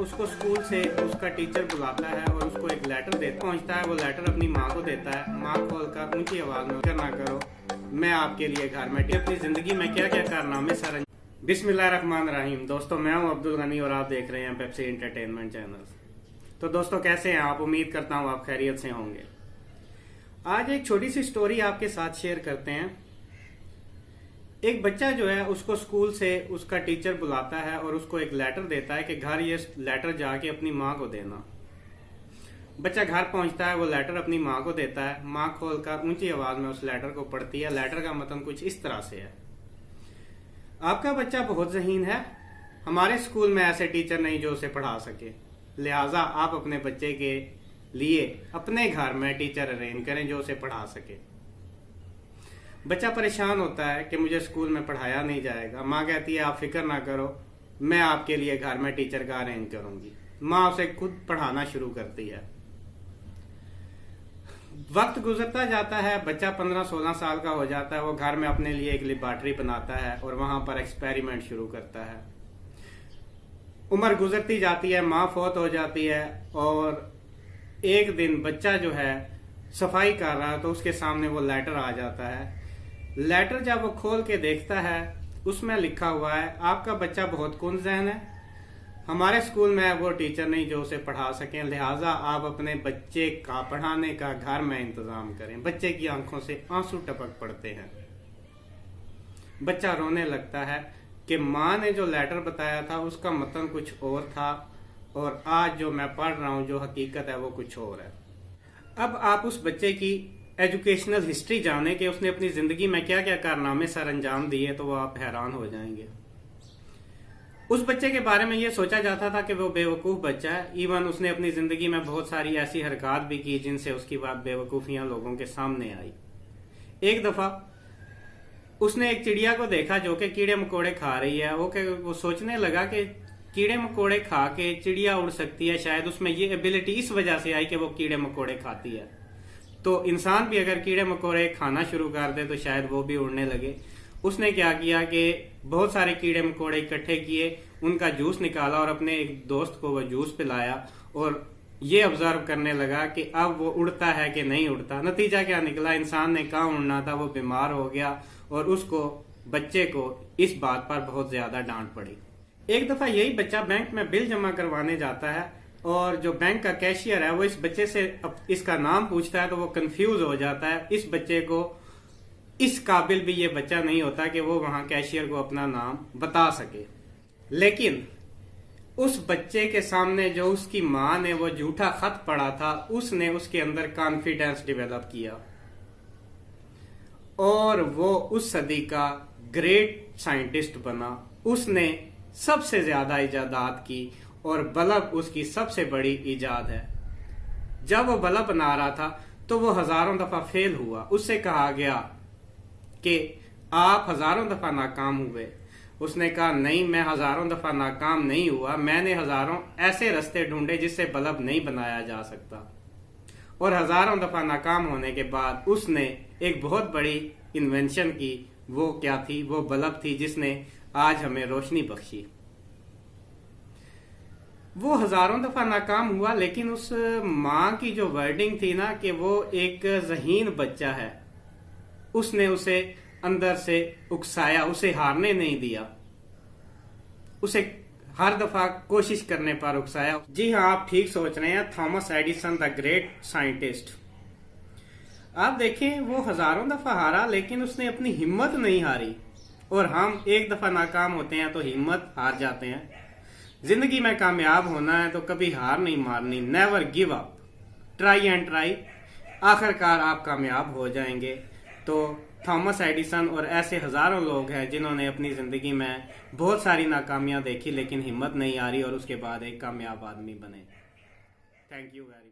उसको स्कूल से उसका टीचर बुलाता है और उसको एक लेटर देता पहुंचता है। वो लेटर अपनी माँ को देता है। माँ खोलकर ऊंची आवाज में करना करो, मैं आपके लिए घर में अपनी जिंदगी में क्या क्या कारनामे सर। बिस्मिल्लाहिर्रहमानिर्रहीम। दोस्तों, मैं हूं अब्दुल गनी और आप देख रहे हैं पेप्सी एंटरटेनमेंट चैनल। तो दोस्तों, कैसे हैं आप? उम्मीद करता हूं आप खैरियत से होंगे। आज एक छोटी सी स्टोरी आपके साथ शेयर करते हैं। एक बच्चा जो है उसको स्कूल से उसका टीचर बुलाता है और उसको एक लेटर देता है कि घर ये लेटर जाके अपनी माँ को देना। बच्चा घर पहुंचता है, वो लेटर अपनी माँ को देता है। माँ खोलकर ऊंची आवाज में उस लेटर को पढ़ती है। लेटर का मतलब कुछ इस तरह से है: आपका बच्चा बहुत ज़हीन है, हमारे स्कूल में ऐसे टीचर नहीं जो उसे पढ़ा सके, लिहाजा आप अपने बच्चे के लिए अपने घर में टीचर अरेंज करें जो उसे पढ़ा सके। बच्चा परेशान होता है कि मुझे स्कूल में पढ़ाया नहीं जाएगा। माँ कहती है आप फिक्र ना करो, मैं आपके लिए घर में टीचर का अरेंज करूंगी। माँ उसे खुद पढ़ाना शुरू करती है। वक्त गुजरता जाता है, बच्चा 15-16 साल का हो जाता है। वो घर में अपने लिए एक लेबोरेटरी बनाता है और वहां पर एक्सपेरिमेंट शुरू करता है। उम्र गुजरती जाती है, माँ फौत हो जाती है और एक दिन बच्चा जो है सफाई कर रहा है तो उसके सामने वो लेटर आ जाता है। लेटर जब वो खोल के देखता है, उसमें लिखा हुआ है आपका बच्चा बहुत कुंज़हन है, हमारे स्कूल में वो टीचर नहीं जो उसे पढ़ा सकें, लिहाजा आप अपने बच्चे का पढ़ाने का घर में इंतजाम करें। बच्चे की आंखों से आंसू टपक पड़ते हैं। बच्चा रोने लगता है कि माँ ने जो लेटर बताया था उसका मतलब कुछ और था और आज जो मैं पढ़ रहा हूँ जो हकीकत है वो कुछ और है। अब आप उस बच्चे की एजुकेशनल हिस्ट्री जाने कि उसने अपनी जिंदगी में क्या क्या कारनामे सर अंजाम दिए तो वो आप हैरान हो जाएंगे। उस बच्चे के बारे में ये सोचा जाता था कि वो बेवकूफ बच्चा है। इवन उसने अपनी जिंदगी में बहुत सारी ऐसी हरकत भी की जिनसे उसकी बेवकूफियां लोगों के सामने आई। एक दफा उसने एक चिड़िया को देखा जो कि कीड़े मकोड़े खा रही है। वो सोचने लगा कि कीड़े मकोड़े खा के चिड़िया उड़ सकती है, शायद उसमें ये एबिलिटी इस वजह से आई कि वो कीड़े मकोड़े खाती है। तो इंसान भी अगर कीड़े मकोड़े खाना शुरू कर दे तो शायद वो भी उड़ने लगे। उसने क्या किया कि बहुत सारे कीड़े मकोड़े इकट्ठे किए, उनका जूस निकाला और अपने एक दोस्त को वो जूस पिलाया और ये ऑब्जर्व करने लगा कि अब वो उड़ता है कि नहीं उड़ता। नतीजा क्या निकला, इंसान ने कहाँ उड़ना था, वो बीमार हो गया और उसको बच्चे को इस बात पर बहुत ज्यादा डांट पड़ी। एक दफा यही बच्चा बैंक में बिल जमा करवाने जाता है और जो बैंक का कैशियर है वो इस बच्चे से इसका नाम पूछता है तो वो कंफ्यूज हो जाता है। इस बच्चे को इस काबिल भी ये बच्चा नहीं होता कि वो वहां कैशियर को अपना नाम बता सके। लेकिन उस बच्चे के सामने जो उसकी माँ ने वो झूठा खत पढ़ा था, उसने उसके अंदर कॉन्फिडेंस डेवलप किया और वो उस सदी का ग्रेट साइंटिस्ट बना। उसने सबसे ज्यादा इजादात की और बल्ब उसकी सबसे बड़ी इजाद है। जब वो बल्ब बना रहा था तो वो हजारों दफा फेल हुआ। उससे कहा गया कि आप हजारों दफा नाकाम हुए। उसने कहा नहीं, मैं हजारों दफा नाकाम नहीं हुआ, मैंने हजारों ऐसे रास्ते ढूंढे जिससे बल्ब नहीं बनाया जा सकता। और हजारों दफा नाकाम होने के बाद उसने एक बहुत बड़ी इन्वेंशन की। वो क्या थी? वो बल्ब थी जिसने आज हमें रोशनी बख्शी। वो हजारों दफा नाकाम हुआ, लेकिन उस माँ की जो वर्डिंग थी ना कि वो एक ज़हीन बच्चा है, उसने उसे अंदर से उकसाया, उसे हारने नहीं दिया, उसे हर दफा कोशिश करने पर उकसाया। जी हाँ, आप ठीक सोच रहे हैं, Thomas Edison the great scientist. आप देखें, वो हजारों दफा हारा लेकिन उसने अपनी हिम्मत नहीं हारी। और हम एक दफा नाकाम होते हैं तो हिम्मत हार जाते हैं। जिंदगी में कामयाब होना है तो कभी हार नहीं मारनी। Never give up, try and try, आखिरकार आप कामयाब हो जाएंगे। तो थॉमस एडिसन और ऐसे हजारों लोग हैं जिन्होंने अपनी जिंदगी में बहुत सारी नाकामियां देखी लेकिन हिम्मत नहीं हारी और उसके बाद एक कामयाब आदमी बने। Thank you very much.